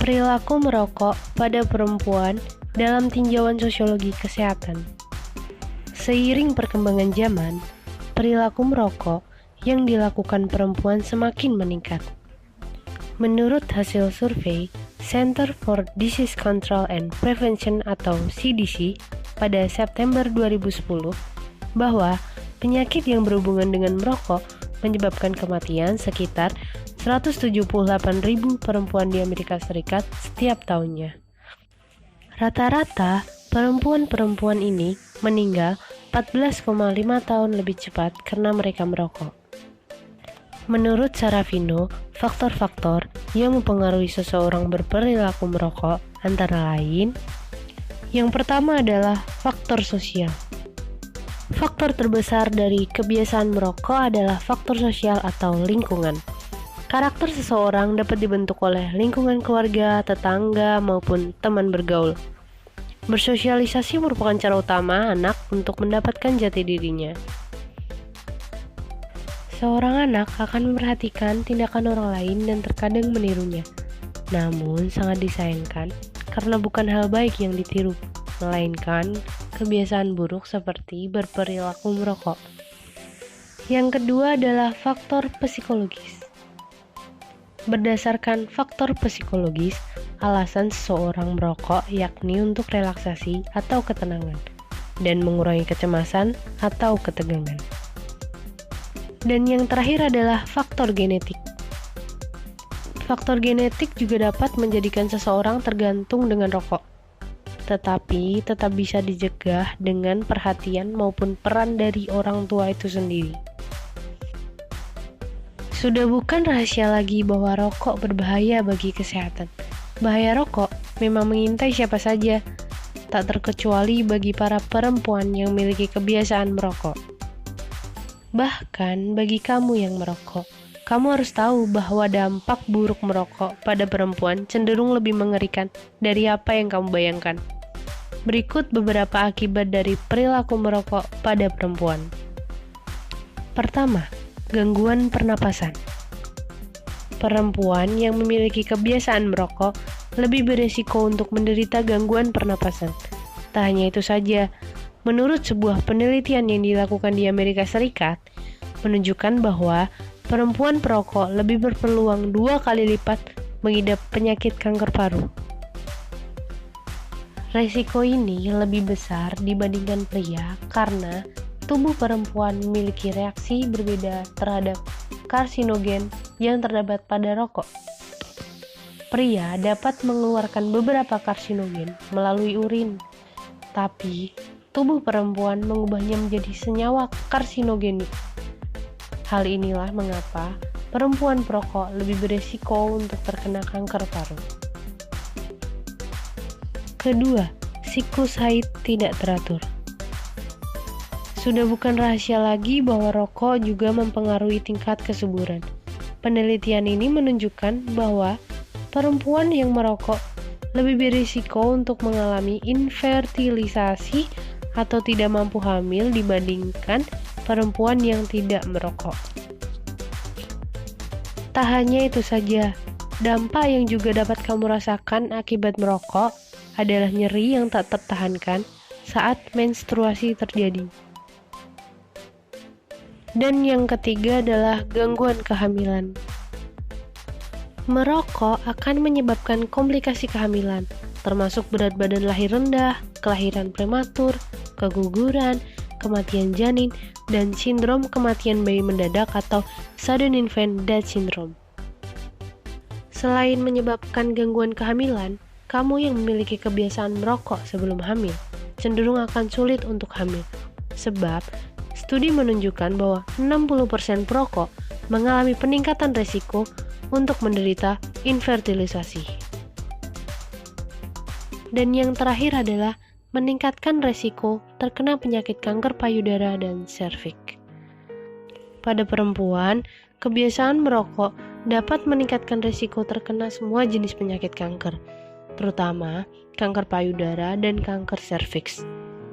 Perilaku merokok pada perempuan dalam tinjauan sosiologi kesehatan. Seiring perkembangan zaman, perilaku merokok yang dilakukan perempuan semakin meningkat. Menurut hasil survei Center for Disease Control and Prevention atau CDC pada September 2010, bahwa penyakit yang berhubungan dengan merokok menyebabkan kematian sekitar 178.000 perempuan di Amerika Serikat setiap tahunnya. Rata-rata perempuan-perempuan ini meninggal 14,5 tahun lebih cepat karena mereka merokok. Menurut Sarafino, faktor-faktor yang mempengaruhi seseorang berperilaku merokok antara lain, yang pertama adalah faktor sosial. Faktor terbesar dari kebiasaan merokok adalah faktor sosial atau lingkungan. Karakter seseorang dapat dibentuk oleh lingkungan keluarga, tetangga, maupun teman bergaul. Bersosialisasi merupakan cara utama anak untuk mendapatkan jati dirinya. Seorang anak akan memperhatikan tindakan orang lain dan terkadang menirunya. Namun sangat disayangkan karena bukan hal baik yang ditiru, melainkan kebiasaan buruk seperti berperilaku merokok. Yang kedua adalah faktor psikologis. Berdasarkan faktor psikologis, alasan seseorang merokok yakni untuk relaksasi atau ketenangan dan mengurangi kecemasan atau ketegangan. Dan yang terakhir adalah faktor genetik. Faktor genetik juga dapat menjadikan seseorang tergantung dengan rokok, tetapi tetap bisa dicegah dengan perhatian maupun peran dari orang tua itu sendiri. Sudah bukan rahasia lagi bahwa rokok berbahaya bagi kesehatan. Bahaya rokok memang mengintai siapa saja, tak terkecuali bagi para perempuan yang memiliki kebiasaan merokok. Bahkan bagi kamu yang merokok, kamu harus tahu bahwa dampak buruk merokok pada perempuan cenderung lebih mengerikan dari apa yang kamu bayangkan. Berikut beberapa akibat dari perilaku merokok pada perempuan. Pertama, gangguan pernapasan. Perempuan yang memiliki kebiasaan merokok lebih beresiko untuk menderita gangguan pernapasan. Tak hanya itu saja, menurut sebuah penelitian yang dilakukan di Amerika Serikat, menunjukkan bahwa perempuan perokok lebih berpeluang 2 kali lipat mengidap penyakit kanker paru. Resiko ini lebih besar dibandingkan pria karena tubuh perempuan memiliki reaksi berbeda terhadap karsinogen yang terdapat pada rokok. Pria dapat mengeluarkan beberapa karsinogen melalui urin, tapi tubuh perempuan mengubahnya menjadi senyawa karsinogenik. Hal inilah mengapa perempuan perokok lebih beresiko untuk terkena kanker paru. Kedua, siklus haid tidak teratur. Sudah bukan rahasia lagi bahwa rokok juga mempengaruhi tingkat kesuburan. Penelitian ini menunjukkan bahwa perempuan yang merokok lebih berisiko untuk mengalami infertilisasi atau tidak mampu hamil dibandingkan perempuan yang tidak merokok. Tak hanya itu saja, dampak yang juga dapat kamu rasakan akibat merokok adalah nyeri yang tak tertahankan saat menstruasi terjadi. Dan yang ketiga adalah gangguan kehamilan. Merokok akan menyebabkan komplikasi kehamilan, termasuk berat badan lahir rendah, kelahiran prematur, keguguran, kematian janin, dan sindrom kematian bayi mendadak atau sudden infant death syndrome. Selain menyebabkan gangguan kehamilan, kamu yang memiliki kebiasaan merokok sebelum hamil cenderung akan sulit untuk hamil, sebab studi menunjukkan bahwa 60% perokok mengalami peningkatan resiko untuk menderita infertilisasi. Dan yang terakhir adalah meningkatkan resiko terkena penyakit kanker payudara dan serviks. Pada perempuan, kebiasaan merokok dapat meningkatkan resiko terkena semua jenis penyakit kanker, terutama kanker payudara dan kanker serviks.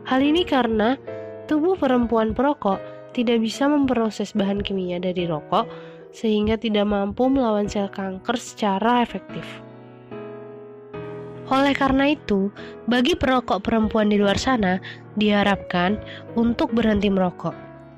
Hal ini karena tubuh perempuan perokok tidak bisa memproses bahan kimia dari rokok sehingga tidak mampu melawan sel kanker secara efektif. Oleh karena itu, bagi perokok perempuan di luar sana, diharapkan untuk berhenti merokok.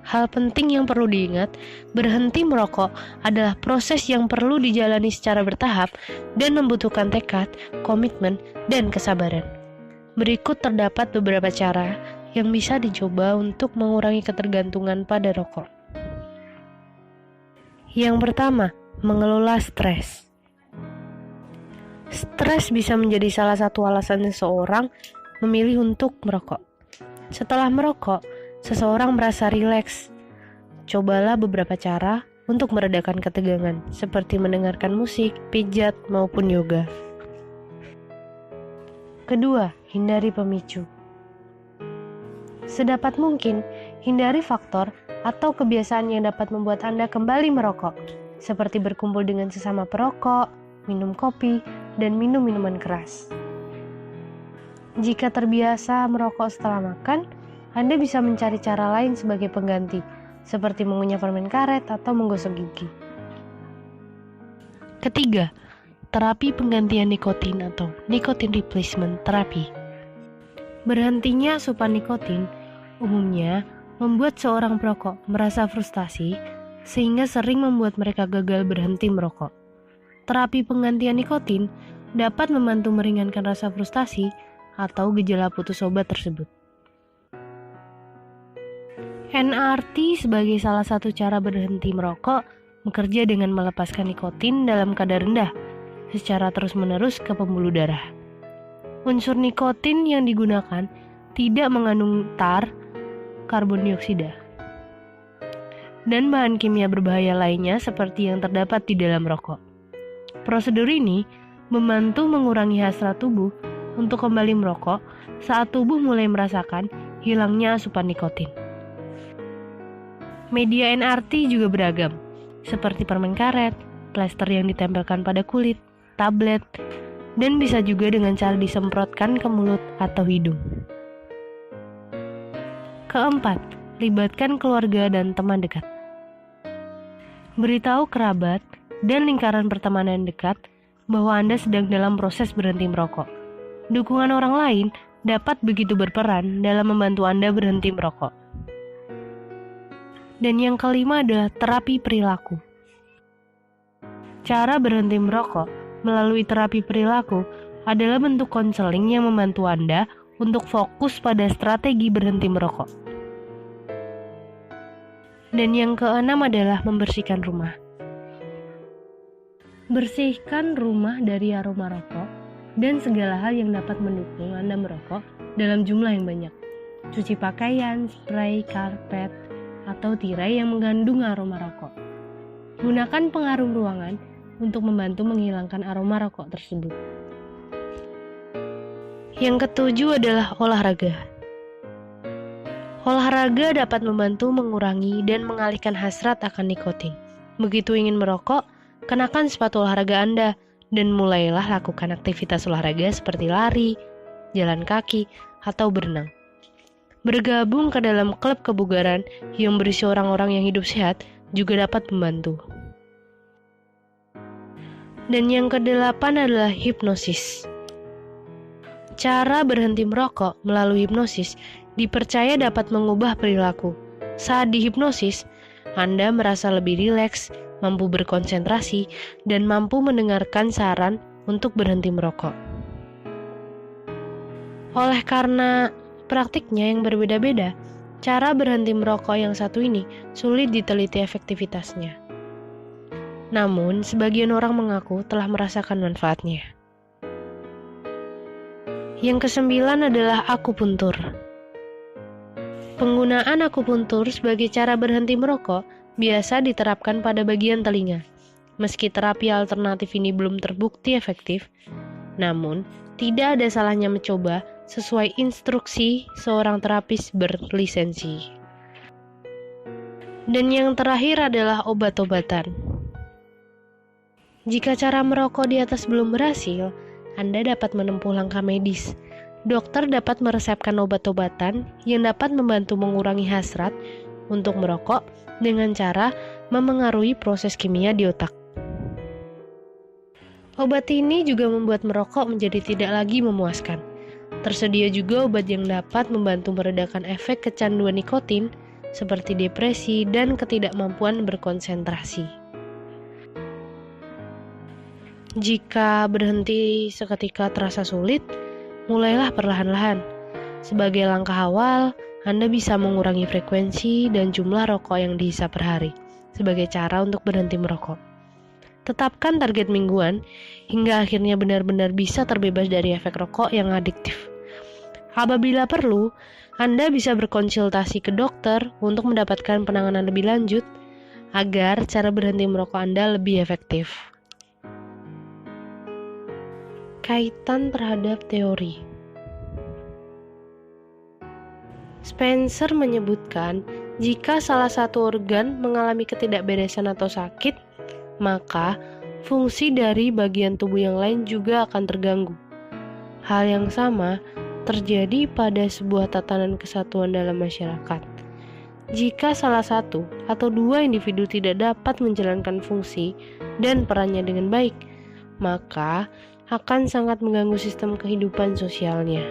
Hal penting yang perlu diingat, berhenti merokok adalah proses yang perlu dijalani secara bertahap dan membutuhkan tekad, komitmen, dan kesabaran. Berikut terdapat beberapa cara yang bisa dicoba untuk mengurangi ketergantungan pada rokok. Yang pertama, mengelola stres. Stres bisa menjadi salah satu alasan seseorang memilih untuk merokok. Setelah merokok, seseorang merasa rileks. Cobalah beberapa cara untuk meredakan ketegangan, seperti mendengarkan musik, pijat, maupun yoga. Kedua, hindari pemicu. Sedapat mungkin, hindari faktor atau kebiasaan yang dapat membuat Anda kembali merokok, seperti berkumpul dengan sesama perokok, minum kopi, dan minum minuman keras. Jika terbiasa merokok setelah makan, Anda bisa mencari cara lain sebagai pengganti, seperti mengunyah permen karet atau menggosok gigi. Ketiga, terapi penggantian nikotin atau nicotine replacement therapy. Berhentinya asupan nikotin umumnya membuat seorang perokok merasa frustasi sehingga sering membuat mereka gagal berhenti merokok. Terapi penggantian nikotin dapat membantu meringankan rasa frustasi atau gejala putus obat tersebut. NRT sebagai salah satu cara berhenti merokok bekerja dengan melepaskan nikotin dalam kadar rendah secara terus-menerus ke pembuluh darah. Unsur nikotin yang digunakan tidak mengandung tar, karbon dioksida, dan bahan kimia berbahaya lainnya seperti yang terdapat di dalam rokok. Prosedur ini membantu mengurangi hasrat tubuh untuk kembali merokok saat tubuh mulai merasakan hilangnya asupan nikotin. Media NRT juga beragam, seperti permen karet, plester yang ditempelkan pada kulit, tablet, dan bisa juga dengan cara disemprotkan ke mulut atau hidung. Keempat, libatkan keluarga dan teman dekat. Beritahu kerabat dan lingkaran pertemanan dekat bahwa Anda sedang dalam proses berhenti merokok. Dukungan orang lain dapat begitu berperan dalam membantu Anda berhenti merokok. Dan yang kelima adalah terapi perilaku. Cara berhenti merokok melalui terapi perilaku adalah bentuk konseling yang membantu Anda untuk fokus pada strategi berhenti merokok. Dan yang keenam adalah membersihkan rumah. Bersihkan rumah dari aroma rokok dan segala hal yang dapat mendukung Anda merokok dalam jumlah yang banyak. Cuci pakaian, spray, karpet, atau tirai yang mengandung aroma rokok. Gunakan pengharum ruangan untuk membantu menghilangkan aroma rokok tersebut. Yang ketujuh adalah olahraga. Olahraga dapat membantu mengurangi dan mengalihkan hasrat akan nikotin. Begitu ingin merokok, kenakan sepatu olahraga Anda dan mulailah lakukan aktivitas olahraga seperti lari, jalan kaki, atau berenang. Bergabung ke dalam klub kebugaran yang berisi orang-orang yang hidup sehat juga dapat membantu. Dan yang kedelapan adalah hipnosis. Cara berhenti merokok melalui hipnosis dipercaya dapat mengubah perilaku. Saat dihipnosis, Anda merasa lebih rileks, mampu berkonsentrasi, dan mampu mendengarkan saran untuk berhenti merokok. Oleh karena praktiknya yang berbeda-beda, cara berhenti merokok yang satu ini sulit diteliti efektivitasnya. Namun, sebagian orang mengaku telah merasakan manfaatnya. Yang kesembilan adalah akupuntur. Penggunaan akupuntur sebagai cara berhenti merokok biasa diterapkan pada bagian telinga. Meski terapi alternatif ini belum terbukti efektif, namun tidak ada salahnya mencoba sesuai instruksi seorang terapis berlisensi. Dan yang terakhir adalah obat-obatan. Jika cara merokok di atas belum berhasil, Anda dapat menempuh langkah medis. Dokter dapat meresepkan obat-obatan yang dapat membantu mengurangi hasrat untuk merokok dengan cara memengaruhi proses kimia di otak. Obat ini juga membuat merokok menjadi tidak lagi memuaskan. Tersedia juga obat yang dapat membantu meredakan efek kecanduan nikotin, seperti depresi dan ketidakmampuan berkonsentrasi. Jika berhenti seketika terasa sulit, mulailah perlahan-lahan. Sebagai langkah awal, Anda bisa mengurangi frekuensi dan jumlah rokok yang dihisap per hari, sebagai cara untuk berhenti merokok. Tetapkan target mingguan, hingga akhirnya benar-benar bisa terbebas dari efek rokok yang adiktif. Apabila perlu, Anda bisa berkonsultasi ke dokter untuk mendapatkan penanganan lebih lanjut, agar cara berhenti merokok Anda lebih efektif. Kaitan terhadap teori. Spencer menyebutkan, jika salah satu organ mengalami ketidakberesan atau sakit, maka fungsi dari bagian tubuh yang lain juga akan terganggu. Hal yang sama terjadi pada sebuah tatanan kesatuan dalam masyarakat. Jika salah satu atau dua individu tidak dapat menjalankan fungsi dan perannya dengan baik, maka akan sangat mengganggu sistem kehidupan sosialnya.